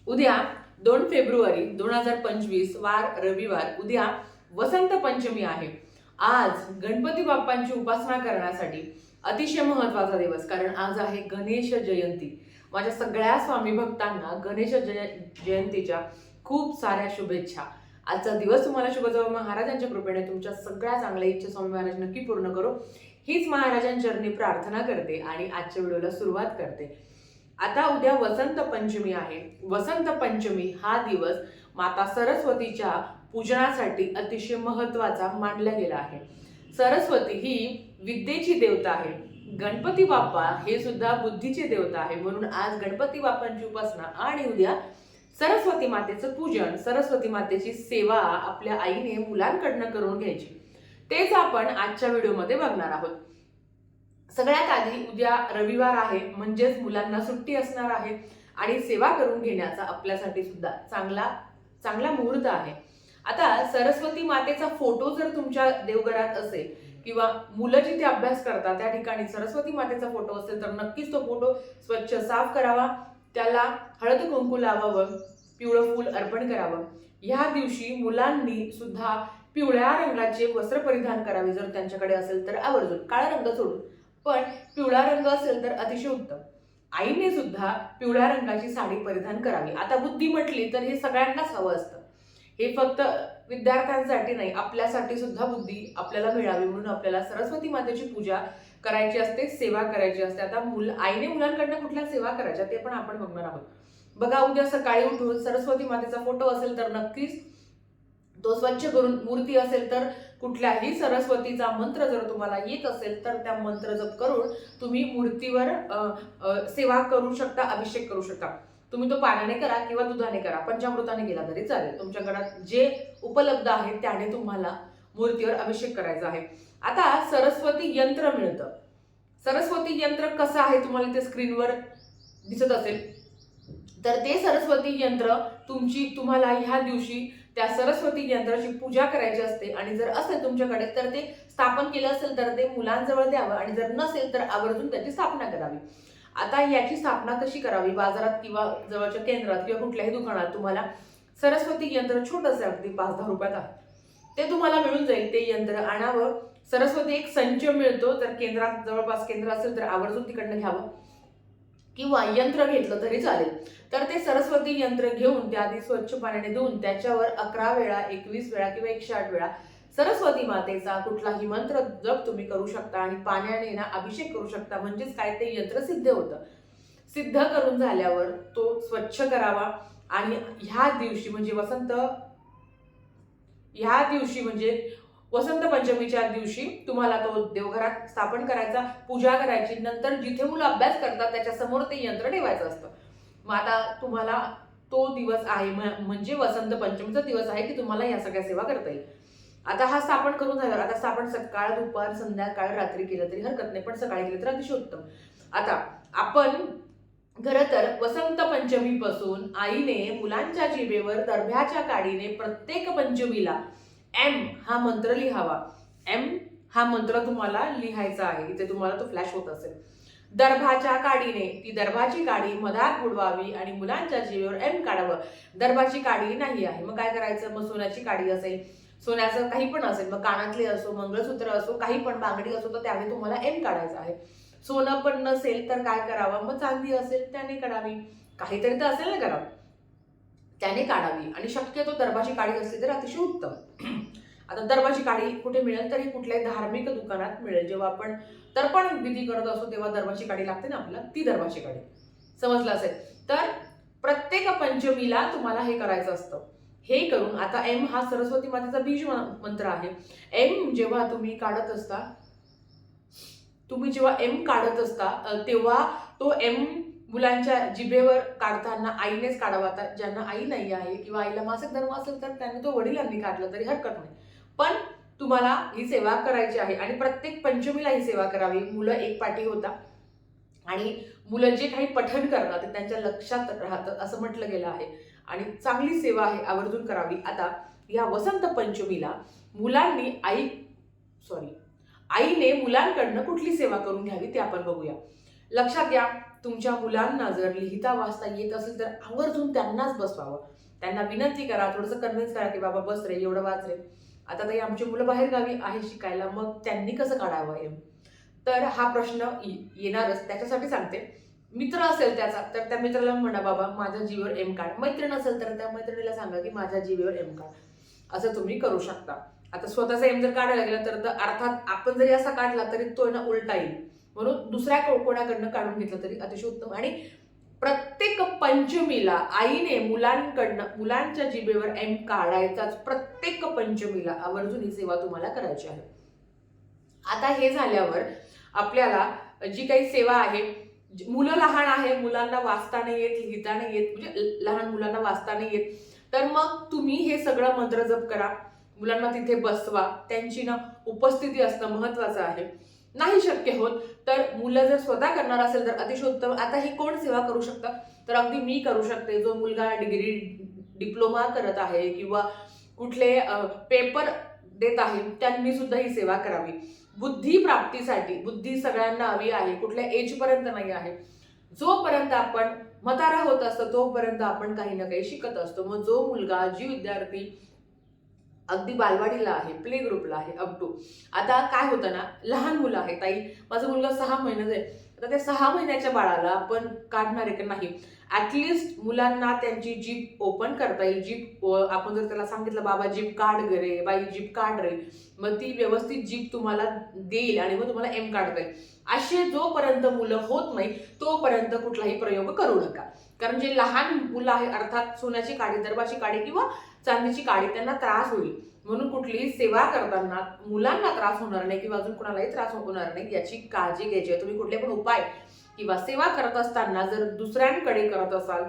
उद्या 2 फेब्रुवारी 2025 वार रविवार उद्या वसंत पंचमी आहे। आज गणपती बाप्पांची उपासना करण्यासाठी अतिशय महत्त्वाचा दिवस, कारण आज आहे गणेश जयंती। माझ्या सगळ्या स्वामी भक्तांना गणेश जयंतीच्या खूप साऱ्या शुभेच्छा। आजचा दिवस तुम्हाला शुभ जावो, महाराजांच्या कृपेने तुमच्या सगळ्या चांगल्या इच्छा स्वामी महाराज नक्की पूर्ण करो, हीच महाराजांचरणी प्रार्थना करते आणि आजच्या व्हिडिओला सुरुवात करते। आता उद्या वसंत पंचमी आहे। वसंत पंचमी हा दिवस माता सरस्वतीच्या पूजनासाठी अतिशय महत्त्वाचा मानला गेला आहे। सरस्वती ही विद्येची देवता आहे। गणपती बाप्पा हे सुद्धा बुद्धीचे देवता आहे, म्हणून आज गणपती बाप्पांची उपासना आणि उद्या सरस्वती मातेचं पूजन, सरस्वती मातेची सेवा आपल्या आईने मुलांकडनं करून घ्यायची, तेच आपण आजच्या व्हिडिओमध्ये बघणार आहोत। सगळ्यात आधी उद्या रविवार आहे, म्हणजेच मुलांना सुट्टी असणार आहे आणि सेवा करून घेण्याचा आपल्यासाठी सुद्धा चांगला मुहूर्त आहे। आता सरस्वती मातेचा फोटो जर तुमच्या देवघरात असेल किंवा मुलं जिथे अभ्यास करतात त्या ठिकाणी सरस्वती मातेचा फोटो असेल तर नक्कीच तो फोटो स्वच्छ साफ करावा, त्याला हळद कुंकू लावावं, पिवळं फूल अर्पण करावं। ह्या दिवशी मुलांनी सुद्धा पिवळ्या रंगाचे वस्त्र परिधान करावे, जर त्यांच्याकडे असेल तर आवर्जून, काळा रंग सोडून, पण पिवळा रंग असेल तर अतिशय उत्तम। आईने सुद्धा पिवळ्या रंगाची साडी परिधान करावी। आता बुद्धी म्हटली तर हे सगळ्यांनाच हवं असतं, हे फक्त विद्यार्थ्यांसाठी नाही, आपल्यासाठी सुद्धा बुद्धी आपल्याला मिळावी म्हणून आपल्याला सरस्वती मातेची पूजा करायची असते, सेवा करायची असते। आता आईने मुलांकडनं कुठल्या सेवा करायच्या ते पण आपण बघणार आहोत। बघा, उद्या सकाळी उठून सरस्वती मातेचा फोटो असेल तर नक्कीच तो स्वच्छ करून, मूर्ती असेल तर कुठल्याही सरस्वतीचा मंत्र जर तुम्हाला येत असेल तर त्या मंत्र जप करून तुम्ही मूर्तीवर सेवा करू शकता, अभिषेक करू शकता। तुम्ही तो पाण्याने करा किंवा दुधाने करा, पंचामृताने केला तरी चालेल। तुमच्या घरात जे उपलब्ध आहे त्याने तुम्हाला मूर्तीवर अभिषेक करायचा आहे। आता सरस्वती यंत्र मिळतं। सरस्वती यंत्र कसं आहे तुम्हाला ते स्क्रीनवर दिसत असेल, तर ते सरस्वती यंत्र तुम्हाला ह्या दिवशी त्या सरस्वती यंत्राची पूजा करायची असते आणि जर असेल तुमच्याकडे तर ते स्थापन केलं असेल तर ते मुलांजवळ द्यावं आणि जर नसेल तर आवर्जून त्याची स्थापना करावी। आता याची स्थापना कशी करावी? बाजारात किंवा जवळच्या केंद्रात किंवा कुठल्याही दुकानात तुम्हाला सरस्वती यंत्र छोटंसं अगदी 5-10 रुपयात आहे ते तुम्हाला मिळून जाईल। ते यंत्र आणावं। सरस्वती एक संच मिळतो, तर केंद्रात जवळपास केंद्र असेल तर आवर्जून तिकडनं घ्यावं किंवा यंत्र घेतलं तरी चालेल। तर ते सरस्वती यंत्र घेऊन त्या आधी स्वच्छ पाण्याने धुवून त्याच्यावर 11 वेळा, 21 वेळा किंवा 108 वेळा सरस्वती मातेचा कुठलाही मंत्र जप तुम्ही करू शकता आणि पाण्याने ना अभिषेक करू शकता, म्हणजेच काय ते यंत्र सिद्ध होतं। सिद्ध करून झाल्यावर तो स्वच्छ करावा आणि ह्या दिवशी म्हणजे वसंत पंचमीच्या दिवशी तुम्हाला तो देवघरात स्थापन करायचा, पूजा करायची। नंतर जिथे मुलं अभ्यास करतात त्याच्या समोर ते यंत्र ठेवायचं असतं। मग आता तुम्हाला तो दिवस आहे, म्हणजे वसंत पंचमीचा दिवस आहे की तुम्हाला या सगळ्या सेवा करता येईल। आता हा स्थापन करून झाल्यावर, आता स्थापन सकाळ, दुपार, संध्याकाळ, रात्री केलं तरी हरकत नाही, पण सकाळी केलं तर अतिशय उत्तम। आता आपण खरं तर वसंत पंचमीपासून आईने मुलांच्या जिभेवर दर्भ्याच्या काडीने प्रत्येक पंचमीला एम हा मंत्र लिहावा। एम हा मंत्र तुम्हाला लिहायचा आहे, इथे तुम्हाला तो फ्लॅश होत असेल। दर्भाच्या काडीने, ती दर्भाची काडी मधात बुडवावी आणि मुलांच्या जिभेवर एम काढावं। दर्भाची काडी नाही आहे, मग काय करायचं? मग सोन्याची काडी असेल, सोन्याचं काही पण असेल, मग कानातले असो, मंगळसूत्र असो, काही पण बांगडी असो, तर त्याने तुम्हाला एम काढायचा आहे। सोनं पण नसेल तर काय करावं? मग चांदी असेल त्याने काढावी, काहीतरी तर असेल ना घरात, त्याने काढावी आणि शक्यतो दर्भाची काडी असली तर अतिशय उत्तम। आता दर्भाची काडी कुठे मिळेल? तर ही कुठल्याही धार्मिक दुकानात मिळेल। जेव्हा आपण तर्पण विधी करत असतो तेव्हा दर्भाची काडी लागते ना आपल्याला, ती दर्भाची काडी, समजलं असेल तर प्रत्येक पंचमीला तुम्हाला हे करायचं असतं। हे करून आता एम हा सरस्वती मातेचा बीज मंत्र आहे। एम जेव्हा तुम्ही एम काढत असता तेव्हा तो एम मुलांच्या जिभेवर काढताना आईनेच काढावा। आता ज्यांना आई नाही आहे किंवा आईला मासिक धर्म असेल तर त्यांनी तो वडिलांनी काढला तरी हरकत नाही, पण तुम्हाला ही सेवा करायची आहे आणि प्रत्येक पंचमीला ही सेवा करावी। मुलं एक पाठी होता आणि मुलं जे काही पठण करतात ते त्यांच्या लक्षात राहतं असं म्हटलं गेलं आहे आणि चांगली सेवा आहे, आवर्जून करावी। आता या वसंत पंचमीला आईने मुलांकडनं कुठली सेवा करून घ्यावी ते आपण बघूया। लक्षात घ्या, तुमच्या मुलांना जर लिहिता वाचता येत असेल तर आवर्जून त्यांनाच बसवावं. त्यांना विनंती करा, थोडंसं कन्व्हिन्स करा की बाबा बस रे, एवढं वाच रे. आता ताई आमची मुलं बाहेर गावी आहे शिकायला, मग त्यांनी कसं काढावं एम? तर हा प्रश्न येणारच. त्याच्यासाठी सांगते, मित्र असेल त्याचा तर त्या मित्राला म्हणा बाबा माझ्या जीवेवर एम काढ. मैत्रीण असेल तर त्या मैत्रिणीला सांगा की माझ्या जीवेवर एम काढ. असं तुम्ही करू शकता. आता स्वतःचा एम जर काढायला गेला तर अर्थात आपण जरी असा काढला तरी तो ना उलटा येईल. म्हणून दुसऱ्या कोणाकडनं काढून घेतलं तरी अतिशय उत्तम. आणि प्रत्येक पंचमीला आईने मुलांच्या जिभेवर एम काढायचाच. प्रत्येक पंचमीला आवर्जून ही सेवा तुम्हाला करायची आहे. आता हे झाल्यावर आपल्याला जी काही सेवा आहे, मुलं लहान आहे, मुलांना वाचता नाही येत, लिहिता नाही येत, म्हणजे लहान मुलांना वाचता नाही येत, तर मग तुम्ही हे सगळं मंत्र जप करा. मुलांना तिथे बसवा. त्यांची ना उपस्थिती असणं महत्वाचं आहे. नाही शक्य होत तर मुलं जर स्वतः करणार असेल तर अतिशय उत्तम. आता ही कोण सेवा करू शकतं? तर अगदी मी करू शकते. जो मुलगा डिग्री डिप्लोमा करत आहे किंवा कुठले पेपर देत आहे त्यांनी सुद्धा ही सेवा करावी. बुद्धी प्राप्तीसाठी. बुद्धी सगळ्यांना हवी आहे, कुठल्या एज पर्यंत नाही आहे. जोपर्यंत आपण म्हातारा होत असतो तोपर्यंत आपण काही ना काही शिकत असतो. मग जो मुलगा, जी विद्यार्थी अगदी बालवाडीला आहे, प्ले ग्रुपला आहे, अप टू, आता काय होतं ना, लहान मुलं आहे ताई, माझा मुलगा 6 महिन्याचा आहे, आता त्या 6 महिन्याच्या बाळाला आपण काढणार आहे का नाही? ऍटलिस्ट मुलांना त्यांची जीभ ओपन करता येईल. जीभ आपण जर त्याला सांगितलं बाबा जीभ काढ ग रे, बाई जीभ काढ रे, मग ती व्यवस्थित जीभ तुम्हाला देईल आणि मग तुम्हाला एम काढता येईल. असे जोपर्यंत मुलं होत नाही तोपर्यंत कुठलाही प्रयोग करू नका. कारण जे लहान मुलं आहे, अर्थात सोन्याची काडी, दर्भाची काडी किंवा चांदीची काडी, त्यांना त्रास होईल. म्हणून कुठलीही सेवा करताना मुलांना त्रास होणार नाही किंवा अजून कोणालाही त्रास होणार नाही याची काळजी घ्यायची आहे. तुम्ही कुठले पण उपाय किंवा सेवा करत असताना जर दुसऱ्यांकडे करत असाल,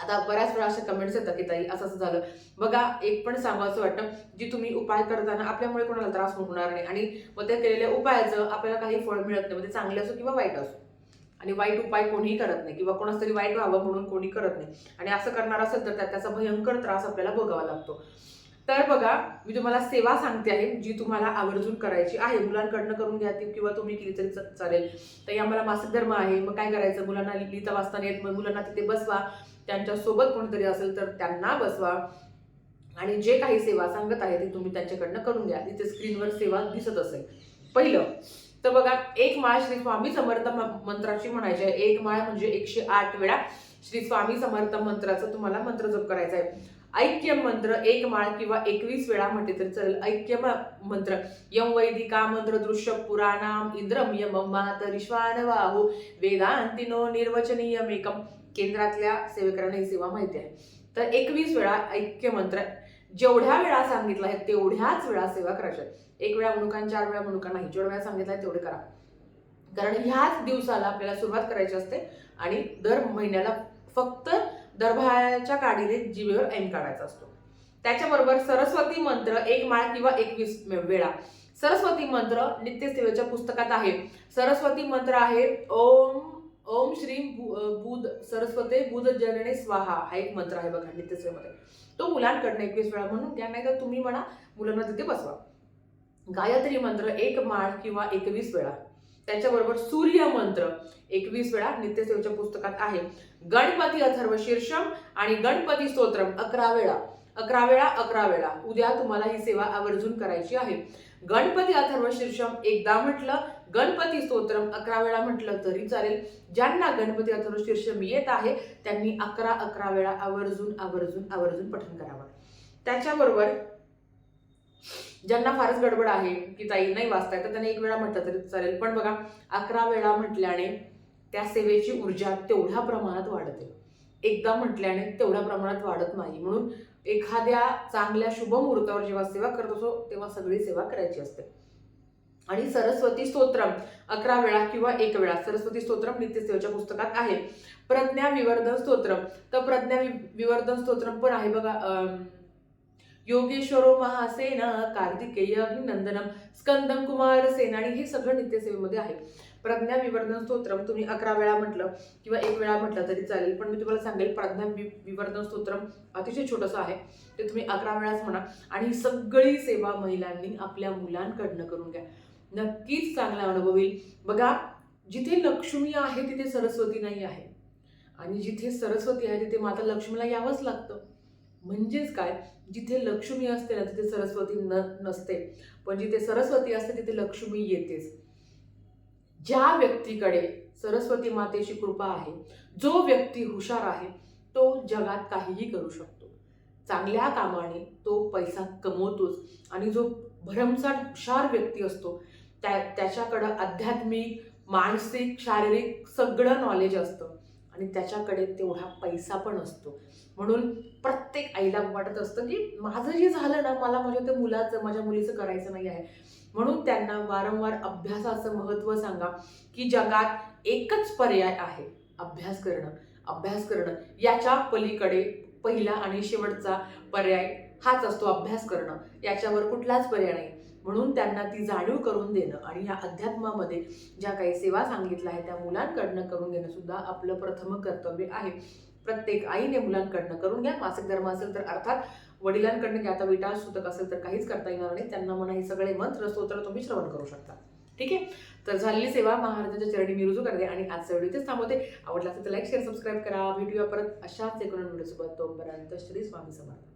आता बऱ्याच वेळा अशा कमेंट्स येतात की ताई असं झालं. बघा, एक पण सांगायचं वाटतं, जी तुम्ही उपाय करताना आपल्यामुळे कोणाला त्रास होणार नाही आणि मग त्या केलेल्या उपायाचं आपल्याला काही फळ मिळत नाही, म्हणजे चांगले असो किंवा वाईट असो. आणि वाईट उपाय कोणीही करत नाही किंवा कोणास तरी वाईट व्हावं म्हणून कोणी करत नाही. आणि असं करणार असेल तर त्याचा भयंकर त्रास आपल्याला भोगावा लागतो. तर बघा, मी तुम्हाला सेवा सांगते आहे जी तुम्हाला आवर्जून करायची आहे. मुलांकडनं करून घ्या ती किंवा तुम्ही केली तरी चालेल. तर आम्हाला मासिक धर्म आहे, मग काय करायचं, मुलांना लिहिता वाचता येत, मग मुलांना तिथे बसवा. त्यांच्यासोबत कोणतरी असेल तर त्यांना बसवा आणि जे काही सेवा सांगत आहे ती तुम्ही त्यांच्याकडनं करून घ्या. तिथे स्क्रीनवर सेवा दिसत असेल. पहिलं तर बघा, एक माळ श्री स्वामी समर्थ मंत्राची म्हणायची आहे. एक माळ म्हणजे 108 वेळा श्री स्वामी समर्थ मंत्राचं तुम्हाला मंत्र जप करायचा आहे. ऐक्य मंत्र एक माळ किंवा 21 वेळा म्हटले तरी चालेल. ऐक्य मंत्र यम वैदिका मंत्र दृश्य पुराणाम इंद्रम यमम मातरिश्वानवाहू वेदांतिनो निर्वचनीयमेकम. केंद्रातल्या सेवेकरांना ही सेवा माहिती आहे. तर 21 वेळा ऐक्य मंत्र, जेवढ्या वेळा सांगितलं आहे तेवढ्याच वेळा सेवा करायच्या. 1 वेळा म्हणून 4 वेळा म्हणून नाही, जेवढ्या वेळा सांगितलं आहे तेवढे करा. कारण ह्याच दिवसाला आपल्याला सुरुवात करायची असते आणि दर महिन्याला फक्त दरबाराच्या काडीने जिभेवर एम काढायचा असतो. त्याच्याबरोबर सरस्वती मंत्र एक माळ किंवा 21 वेळा. सरस्वती मंत्र नित्यसेवेच्या पुस्तकात आहे. सरस्वती मंत्र आहे ओम ओम श्री बुध सरस्वते बुध जनने स्वाहा, हा एक मंत्र आहे बघा नित्यसेवेमध्ये. तो मुलांकडनं 21 वेळा म्हणून घ्या, नाही तर तुम्ही म्हणा, मुलांना तिथे बसवा. गायत्री मंत्र एक माळ किंवा 21 वेळा. त्याच्याबरोबर सूर्य मंत्र 21 वेळा नित्यसेवेच्या पुस्तकात आहे. गणपती अथर्व शीर्षम आणि गणपती स्तोत्रम 11 वेळा. 11 वेळा 11 वेळा उद्या तुम्हाला ही सेवा आवर्जून करायची आहे. गणपती अथर्व शीर्षम एकदा म्हटलं, गणपती स्तोत्रम 11 वेळा म्हटलं तरी चालेल. ज्यांना गणपती अथर्व शीर्षम येत आहे त्यांनी 11 वेळा आवर्जून आवर्जून आवर्जून पठण करावं. त्याच्याबरोबर ज्यांना फारच गडबड आहे की ताई नाही वाचताय तर त्यांनी 1 वेळा म्हटलं तरी चालेल. पण बघा, 11 वेळा म्हटल्याने त्या सेवेची ऊर्जा तेवढ्या प्रमाणात वाढते. एकदा म्हटल्याने तेवढ्या प्रमाणात वाढत नाही. म्हणून एखाद्या चांगल्या शुभ मुहूर्तावर जेव्हा सेवा करत असो तेव्हा सगळी सेवा करायची असते. आणि सरस्वती स्तोत्रम 11 वेळा किंवा 1 वेळा. सरस्वती स्तोत्रम नित्यसेवेच्या पुस्तकात आहे. प्रज्ञा विवर्धन स्तोत्रम, तर प्रज्ञा विवर्धन स्तोत्रम पण आहे बघा. योगेश्वरो महासेन कार्तिकेय अभिनंदनम स्कंदम कुमार सेन, आणि हे सगळं नित्यसेवेमध्ये आहे. प्रज्ञा विवर्धन स्तोत्रम तुम्ही 11 वेळा म्हटलं किंवा 1 वेळा म्हटलं तरी चालेल. पण मी तुम्हाला सांगेल, प्रज्ञा विवर्धन स्तोत्रम अतिशय छोटंसं आहे, ते तुम्ही 11 वेळाच म्हणा. आणि ही सगळी सेवा महिलांनी आपल्या मुलांकडनं करून घ्या, नक्कीच चांगला अनुभव येईल. बघा, जिथे लक्ष्मी आहे तिथे सरस्वती नाही आहे, आणि जिथे सरस्वती आहे तिथे माता लक्ष्मीला यावंच लागतं. म्हणजेच काय, जिथे लक्ष्मी असते ना तिथे सरस्वती नसते, पण जिथे सरस्वती असते तिथे लक्ष्मी येतेच. ज्या व्यक्तीकडे सरस्वती मातेची कृपा आहे, जो व्यक्ती हुशार आहे, तो जगात काहीही करू शकतो. चांगल्या कामाने तो पैसा कमवतोच, आणि जो भरमसाठ हुशार व्यक्ती असतो त्याच्याकडं आध्यात्मिक, मानसिक, शारीरिक सगळं नॉलेज असतं, आणि त्याच्याकडे तेवढा पैसा पण असतो. म्हणून प्रत्येक आईला वाटत असतं की माझं जे झालं ना, मला माझ्या त्या मुलाचं, माझ्या मुलीचं करायचं नाही आहे. म्हणून त्यांना वारंवार अभ्यासाचं महत्त्व सांगा, की जगात एकच पर्याय आहे, अभ्यास करणं. अभ्यास करणं याच्या पलीकडे पहिला आणि शेवटचा पर्याय हाच असतो, अभ्यास करणं. याच्यावर कुठलाच पर्याय नाही. म्हणून त्यांना ती जाणीव करून देणं आणि ह्या अध्यात्मामध्ये ज्या काही सेवा सांगितल्या आहेत त्या मुलांकडनं करून घेणं सुद्धा आपलं प्रथम कर्तव्य आहे. प्रत्येक आईने मुलांकडनं करून घ्या. मासिक धर्म असेल तर अर्थात वडिलांकडनं घ्या. आता विटाळ सुतक असेल तर काहीच करता येणार नाही. त्यांना म्हणा हे सगळे मंत्र स्तोत्र तुम्ही श्रवण करू शकता. ठीक आहे. तर झालेली सेवा महाराजांच्या चरणी मी रुजू करते आणि आजचा व्हिडिओ इथेच थांबवते. आवडला असेल तर लाईक शेअर सबस्क्राईब करा. भेटूया परत अशाच एकोण व्हिडिओ सोबत. तोपर्यंत श्री स्वामी समर्थ.